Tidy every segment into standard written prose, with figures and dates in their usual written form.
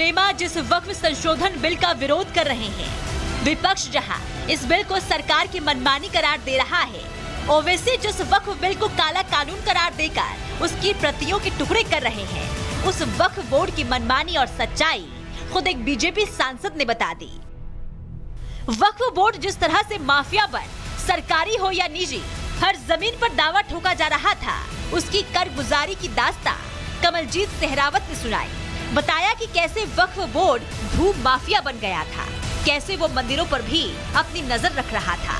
उलेमा जिस वक्फ संशोधन बिल का विरोध कर रहे हैं, विपक्ष जहां इस बिल को सरकार की मनमानी करार दे रहा है, ओवैसी जिस वक्फ बिल को काला कानून करार देकर उसकी प्रतियों के टुकड़े कर रहे हैं, उस वक्फ बोर्ड की मनमानी और सच्चाई खुद एक बीजेपी सांसद ने बता दी। वक्फ बोर्ड जिस तरह से माफिया बन, सरकारी हो या निजी, हर जमीन पर दावा ठोका जा रहा था, उसकी कारगुजारी की दास्तां कमलजीत सहरावत ने सुनाई। बताया कि कैसे वक्फ बोर्ड भू माफिया बन गया था, कैसे वो मंदिरों पर भी अपनी नजर रख रहा था।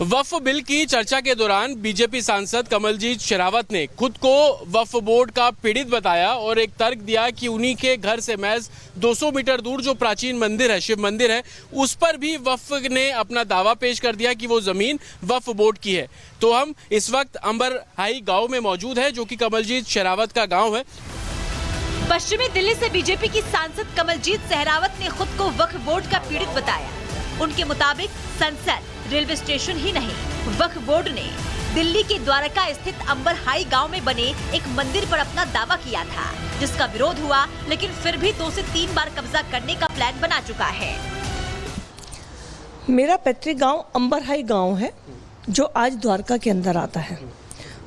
वक्फ बिल की चर्चा के दौरान बीजेपी सांसद कमलजीत शेरावत ने खुद को वक्फ बोर्ड का पीड़ित बताया और एक तर्क दिया कि उन्हीं के घर से महज 200 मीटर दूर जो प्राचीन मंदिर है, शिव मंदिर है, उस पर भी वक्फ ने अपना दावा पेश कर दिया कि वो जमीन वक्फ बोर्ड की है। तो हम इस वक्त अंबर हाई गांव में मौजूद है, जो कि कमलजीत शेरावत का गाँव है। पश्चिमी दिल्ली से बीजेपी की सांसद कमलजीत सहरावत ने खुद को वक्फ बोर्ड का पीड़ित बताया। उनके मुताबिक संसद, रेलवे स्टेशन ही नहीं, वक्फ बोर्ड ने दिल्ली के द्वारका स्थित अंबर हाई गांव में बने एक मंदिर पर अपना दावा किया था, जिसका विरोध हुआ, लेकिन फिर भी 2 से 3 बार कब्जा करने का प्लान बना चुका है। मेरा पैतृक गांव अंबर हाई गांव है, जो आज द्वारका के अंदर आता है।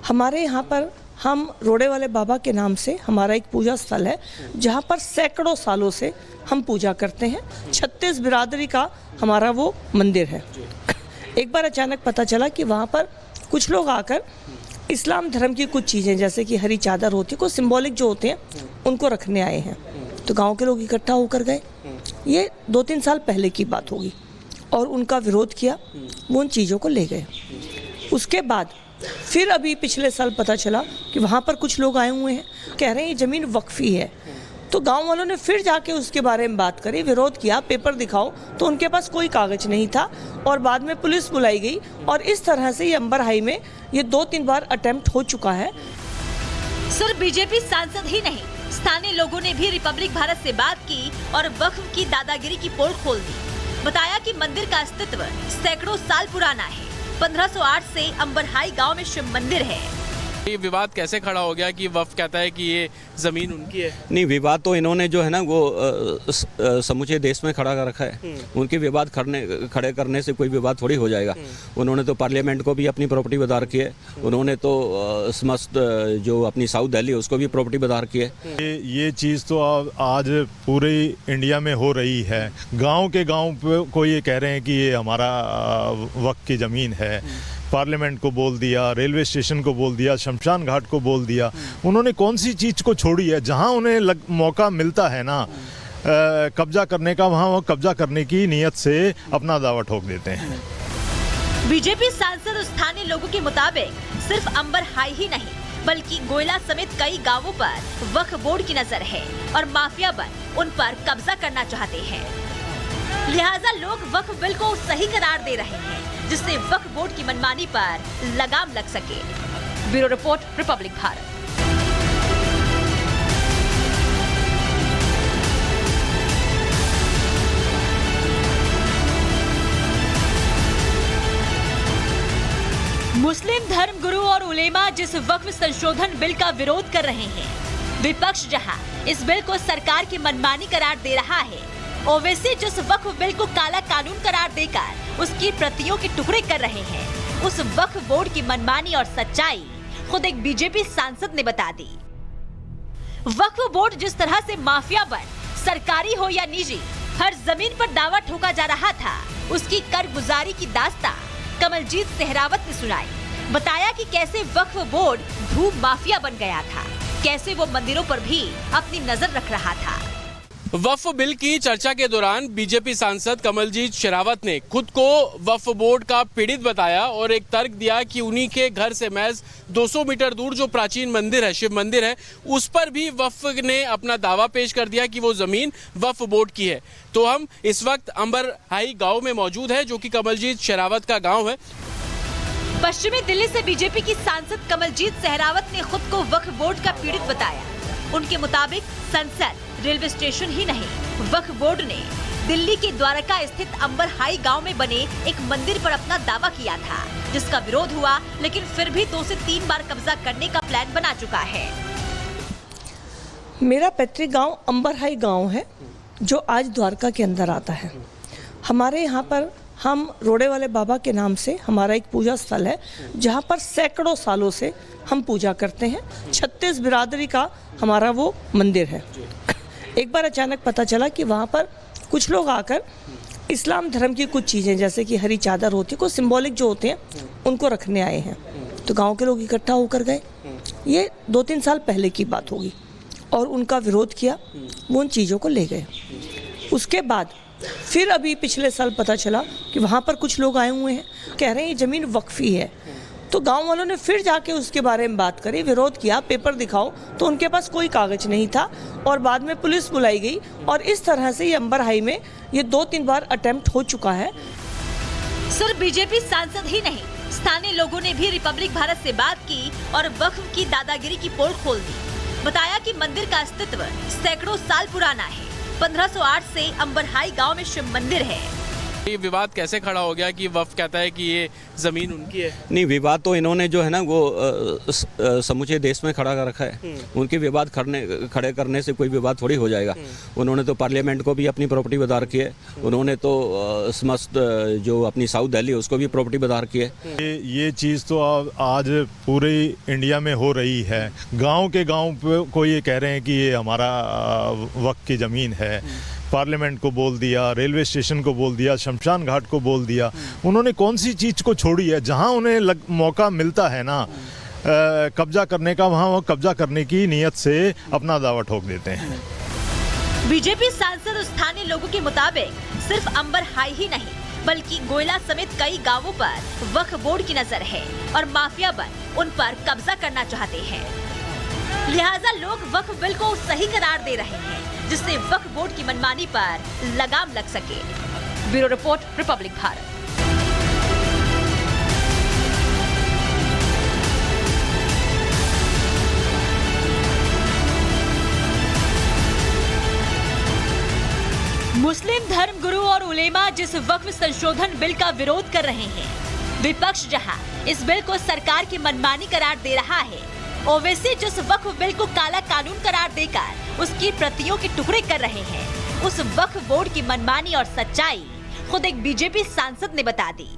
हमारे यहाँ पर हम रोड़े वाले बाबा के नाम से हमारा एक पूजा स्थल है, जहाँ पर सैकड़ों सालों से हम पूजा करते हैं। 36 बिरादरी का हमारा वो मंदिर है। एक बार अचानक पता चला कि वहाँ पर कुछ लोग आकर इस्लाम धर्म की कुछ चीज़ें, जैसे कि हरी चादर होती है, कुछ सिंबॉलिक जो होते हैं, उनको रखने आए हैं। तो गांव के लोग इकट्ठा होकर गए। ये 2-3 साल पहले की बात होगी, और उनका विरोध किया, वो उन चीज़ों को ले गए। उसके बाद फिर अभी पिछले साल पता चला कि वहाँ पर कुछ लोग आए हुए हैं, कह रहे हैं ये ज़मीन वक्फी है। तो गांव वालों ने फिर जाके उसके बारे में बात करी, विरोध किया, पेपर दिखाओ, तो उनके पास कोई कागज नहीं था, और बाद में पुलिस बुलाई गई, और इस तरह से ये अंबर हाई में ये 2-3 बार अटेम्प्ट हो चुका है। सिर्फ बीजेपी सांसद ही नहीं, स्थानीय लोगों ने भी रिपब्लिक भारत से बात की और वक्फ की दादागिरी की पोल खोल दी। बताया कि मंदिर का अस्तित्व सैकड़ों साल पुराना है। 1508 से अंबर हाई गाँव में शिव मंदिर है। ये विवाद कैसे खड़ा हो गया कि वक्फ कहता है कि ये जमीन उनकी है? नहीं, विवाद तो इन्होंने जो है ना वो समूचे देश में खड़ा कर रखा है। उनके विवाद खड़े करने से कोई विवाद थोड़ी हो जाएगा। उन्होंने तो पार्लियामेंट को भी अपनी प्रॉपर्टी बता रखी है। उन्होंने तो समस्त जो अपनी साउथ दिल्ली है उसको भी प्रॉपर्टी बता रखी है। ये चीज़ तो आज पूरे इंडिया में हो रही है। गाँव के गाँव को ये कह रहे हैं कि ये हमारा वक्फ की ज़मीन है। पार्लियामेंट को बोल दिया, रेलवे स्टेशन को बोल दिया, शमशान घाट को बोल दिया। उन्होंने कौन सी चीज़ को छोड़ी है? जहां उन्हें मौका मिलता है ना कब्जा करने का, वहां वो कब्जा करने की नीयत से अपना दावा ठोक देते हैं। बीजेपी सांसद स्थानीय लोगों के मुताबिक सिर्फ अंबर हाई ही नहीं, बल्कि गोयला समेत कई गाँवों पर वक्फ बोर्ड की नजर है और माफिया बन उन पर कब्जा करना चाहते हैं। लिहाजा लोग वक्फ बिल को सही करार दे रहे हैं, जिससे वक्फ बोर्ड की मनमानी पर लगाम लग सके। Bureau report, republic Bharat. मुस्लिम धर्म गुरु और उलेमा जिस वक्फ संशोधन बिल का विरोध कर रहे हैं, विपक्ष जहां इस बिल को सरकार की मनमानी करार दे रहा है, ओवैसी जिस वक्फ बिल को काला कानून करार देकर उसकी प्रतियों के टुकड़े कर रहे हैं, उस वक्फ बोर्ड की मनमानी और सच्चाई खुद एक बीजेपी सांसद ने बता दी। वक्फ बोर्ड जिस तरह से माफिया बन, सरकारी हो या निजी, हर जमीन पर दावा ठोका जा रहा था, उसकी कारगुजारी की दास्तां कमलजीत सहरावत ने सुनाई। बताया कि कैसे वक्फ बोर्ड भू माफिया बन गया था, कैसे वो मंदिरों पर भी अपनी नजर रख रहा था। वक्फ बिल की चर्चा के दौरान बीजेपी सांसद कमलजीत शेरावत ने खुद को वक्फ बोर्ड का पीड़ित बताया और एक तर्क दिया कि उन्हीं के घर से महज 200 मीटर दूर जो प्राचीन मंदिर है, शिव मंदिर है, उस पर भी वक्फ ने अपना दावा पेश कर दिया कि वो जमीन वक्फ बोर्ड की है। तो हम इस वक्त अंबर हाई गाँव में मौजूद है, जो कि कमलजीत शेरावत का गाँव है। पश्चिमी दिल्ली से बीजेपी की सांसद कमलजीत सहरावत ने खुद को वक्फ बोर्ड का पीड़ित बताया। उनके मुताबिक संसद, रेलवे स्टेशन ही नहीं, वक्फ बोर्ड ने दिल्ली के द्वारका स्थित अंबर हाई गांव में बने एक मंदिर पर अपना दावा किया था, जिसका विरोध हुआ, लेकिन फिर भी 2 से 3 बार कब्जा करने का प्लान बना चुका है। मेरा पैतृक गांव अंबर हाई गांव है, जो आज द्वारका के अंदर आता है। हमारे यहाँ पर हम रोड़े वाले बाबा के नाम से हमारा एक पूजा स्थल है, जहाँ पर सैकड़ों सालों से हम पूजा करते हैं। 36 बिरादरी का हमारा वो मंदिर है। एक बार अचानक पता चला कि वहाँ पर कुछ लोग आकर इस्लाम धर्म की कुछ चीज़ें जैसे कि हरी चादर होती है, कुछ सिंबॉलिक जो होते हैं, उनको रखने आए हैं। तो गांव के लोग इकट्ठा होकर गए। ये 2-3 साल पहले की बात होगी, और उनका विरोध किया, वो उन चीज़ों को ले गए। उसके बाद फिर अभी पिछले साल पता चला कि वहाँ पर कुछ लोग आए हुए हैं, कह रहे हैं ये ज़मीन वक्फी है। तो गांव वालों ने फिर जाके उसके बारे में बात करी, विरोध किया, पेपर दिखाओ, तो उनके पास कोई कागज नहीं था, और बाद में पुलिस बुलाई गई। और इस तरह से ये अंबर हाई में ये 2-3 बार अटेम्प्ट हो चुका है। सिर्फ बीजेपी सांसद ही नहीं, स्थानीय लोगों ने भी रिपब्लिक भारत से बात की और वक्फ की दादागिरी की पोल खोल दी। बताया कि मंदिर का अस्तित्व सैकड़ों साल पुराना है। 1508 से अंबर हाई गाँव में शिव मंदिर है। ये विवाद कैसे खड़ा हो गया कि वक्फ कहता है कि ये जमीन उनकी है? नहीं, विवाद तो इन्होंने जो है ना वो समूचे देश में खड़ा कर रखा है। उनके विवाद खड़े करने से कोई विवाद थोड़ी हो जाएगा। उन्होंने तो पार्लियामेंट को भी अपनी प्रॉपर्टी बता रखी है। उन्होंने तो समस्त जो अपनी साउथ दिल्ली है उसको भी प्रॉपर्टी बता रखी है। ये चीज़ तो आज पूरे इंडिया में हो रही है। गांव के गांव को ये कह रहे हैं कि ये हमारा वक्फ की ज़मीन है। पार्लियामेंट को बोल दिया, रेलवे स्टेशन को बोल दिया, शमशान घाट को बोल दिया। उन्होंने कौन सी चीज़ को छोड़ी है? जहां उन्हें मौका मिलता है ना कब्जा करने का, वहां वो कब्जा करने की नीयत से अपना दावा ठोक देते हैं। बीजेपी सांसद और स्थानीय लोगों के मुताबिक सिर्फ अंबर हाई ही नहीं, बल्कि गोयला समेत कई गांवों पर वक्फ बोर्ड की नजर है और माफिया बन उन पर कब्जा करना चाहते हैं। लिहाजा लोग वक्फ बिल को सही करार दे रहे हैं, जिससे वक्फ बोर्ड की मनमानी पर लगाम लग सके। Bureau report, republic Bharat. मुस्लिम धर्म गुरु और उलेमा जिस वक्फ संशोधन बिल का विरोध कर रहे हैं, विपक्ष जहां इस बिल को सरकार की मनमानी करार दे रहा है, ओवैसी जिस वक्फ बिल को काला कानून करार देकर उसकी प्रतियों के टुकड़े कर रहे हैं, उस वक्फ बोर्ड की मनमानी और सच्चाई खुद एक बीजेपी सांसद ने बता दी।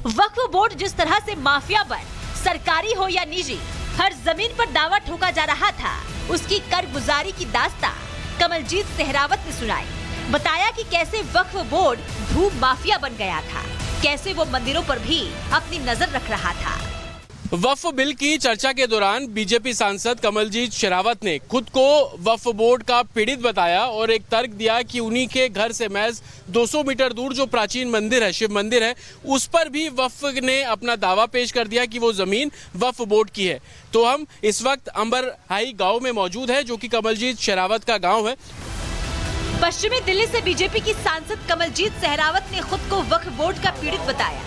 वक्फ बोर्ड जिस तरह से माफिया बन, सरकारी हो या निजी, हर जमीन पर दावा ठोका जा रहा था, उसकी कारगुजारी की दास्तां कमलजीत सहरावत ने सुनाई। बताया कि कैसे वक्फ बोर्ड धूप माफिया बन गया था, कैसे वो मंदिरों पर भी अपनी नजर रख रहा था। वक्फ बिल की चर्चा के दौरान बीजेपी सांसद कमलजीत शेरावत ने खुद को वक्फ बोर्ड का पीड़ित बताया और एक तर्क दिया कि उन्हीं के घर से महज 200 मीटर दूर जो प्राचीन मंदिर है, शिव मंदिर है, उस पर भी वक्फ ने अपना दावा पेश कर दिया कि वो जमीन वक्फ बोर्ड की है। तो हम इस वक्त अंबर हाई गांव में मौजूद है, जो कि कमलजीत शेरावत का गाँव है। पश्चिमी दिल्ली से बीजेपी की सांसद कमलजीत सहरावत ने खुद को वक्फ बोर्ड का पीड़ित बताया।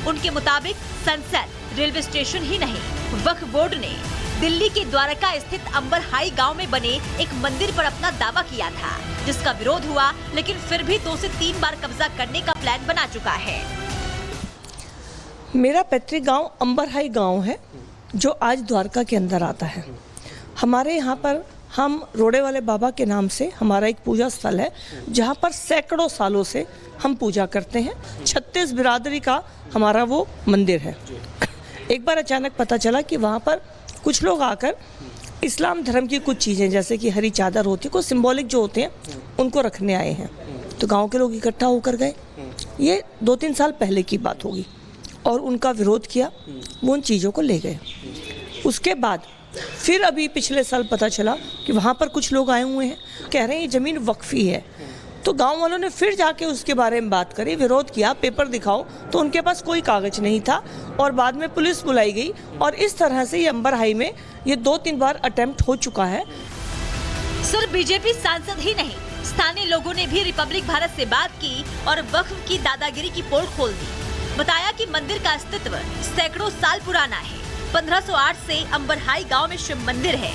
उनके मुताबिक संसद, रेलवे स्टेशन ही नहीं, वक्फ बोर्ड ने दिल्ली के द्वारका स्थित अंबर हाई गांव में बने एक मंदिर पर अपना दावा किया था, जिसका विरोध हुआ, लेकिन फिर भी 2 से 3 बार कब्जा करने का प्लान बना चुका है। मेरा पैतृक गांव अंबर हाई गांव है, जो आज द्वारका के अंदर आता है। हमारे यहाँ पर हम रोड़े वाले बाबा के नाम से हमारा एक पूजा स्थल है, जहाँ पर सैकड़ों सालों से हम पूजा करते हैं। 36 बिरादरी का हमारा वो मंदिर है। एक बार अचानक पता चला कि वहाँ पर कुछ लोग आकर इस्लाम धर्म की कुछ चीज़ें जैसे कि हरी चादर होती है, कुछ सिंबॉलिक जो होते हैं, उनको रखने आए हैं। तो गांव के लोग इकट्ठा होकर गए। ये 2-3 साल पहले की बात होगी, और उनका विरोध किया, वो उन चीज़ों को ले गए। उसके बाद फिर अभी पिछले साल पता चला कि वहाँ पर कुछ लोग आए हुए हैं, कह रहे हैं ये ज़मीन वक्फी है। तो गांव वालों ने फिर जाके उसके बारे में बात करी, विरोध किया, पेपर दिखाओ, तो उनके पास कोई कागज नहीं था, और बाद में पुलिस बुलाई गई। और इस तरह से ये अंबर हाई में ये 2-3 बार अटेम्प्ट हो चुका है। सिर्फ बीजेपी सांसद ही नहीं, स्थानीय लोगों ने भी रिपब्लिक भारत से बात की और वक्फ की दादागिरी की पोल खोल दी। बताया कि मंदिर का अस्तित्व सैकड़ों साल पुराना है। 1508 से अंबर हाई गाँव में शिव मंदिर है।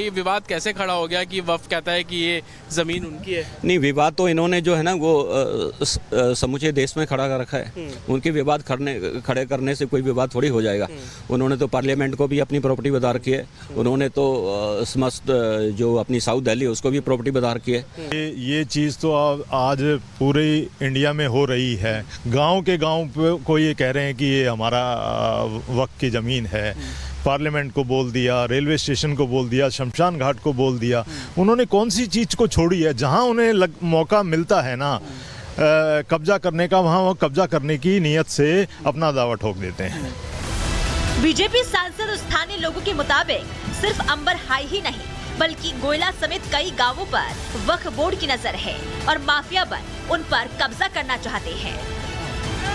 ये विवाद कैसे खड़ा हो गया कि वक्फ कहता है कि ये जमीन उनकी है? नहीं, विवाद तो इन्होंने जो है ना वो समूचे देश में खड़ा कर रखा है। उनके विवाद खड़े करने से कोई विवाद थोड़ी हो जाएगा। उन्होंने तो पार्लियामेंट को भी अपनी प्रॉपर्टी बता रखी है। उन्होंने तो समस्त जो अपनी साउथ दिल्ली है उसको भी प्रॉपर्टी बता रखी है। ये चीज़ तो आज पूरे इंडिया में हो रही है। गांव के गांव को ये कह रहे हैं कि ये हमारा वक्त की ज़मीन है। पार्लियामेंट को बोल दिया, रेलवे स्टेशन को बोल दिया, शमशान घाट को बोल दिया। उन्होंने कौन सी चीज़ को छोड़ी है? जहां उन्हें मौका मिलता है ना कब्जा करने का, वहां वो कब्जा करने की नीयत से अपना दावा ठोक देते हैं। बीजेपी सांसद और स्थानीय लोगों के मुताबिक सिर्फ अंबर हाई ही नहीं बल्कि गोयला समेत कई गांवों पर वक्फ बोर्ड की नजर है और माफिया बन उन पर कब्जा करना चाहते हैं।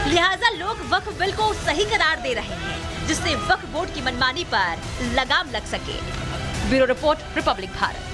लिहाजा लोग वक्फ बिल को सही करार दे रहे हैं जिससे वक्फ बोर्ड की मनमानी पर लगाम लग सके। Bureau report, republic Bharat.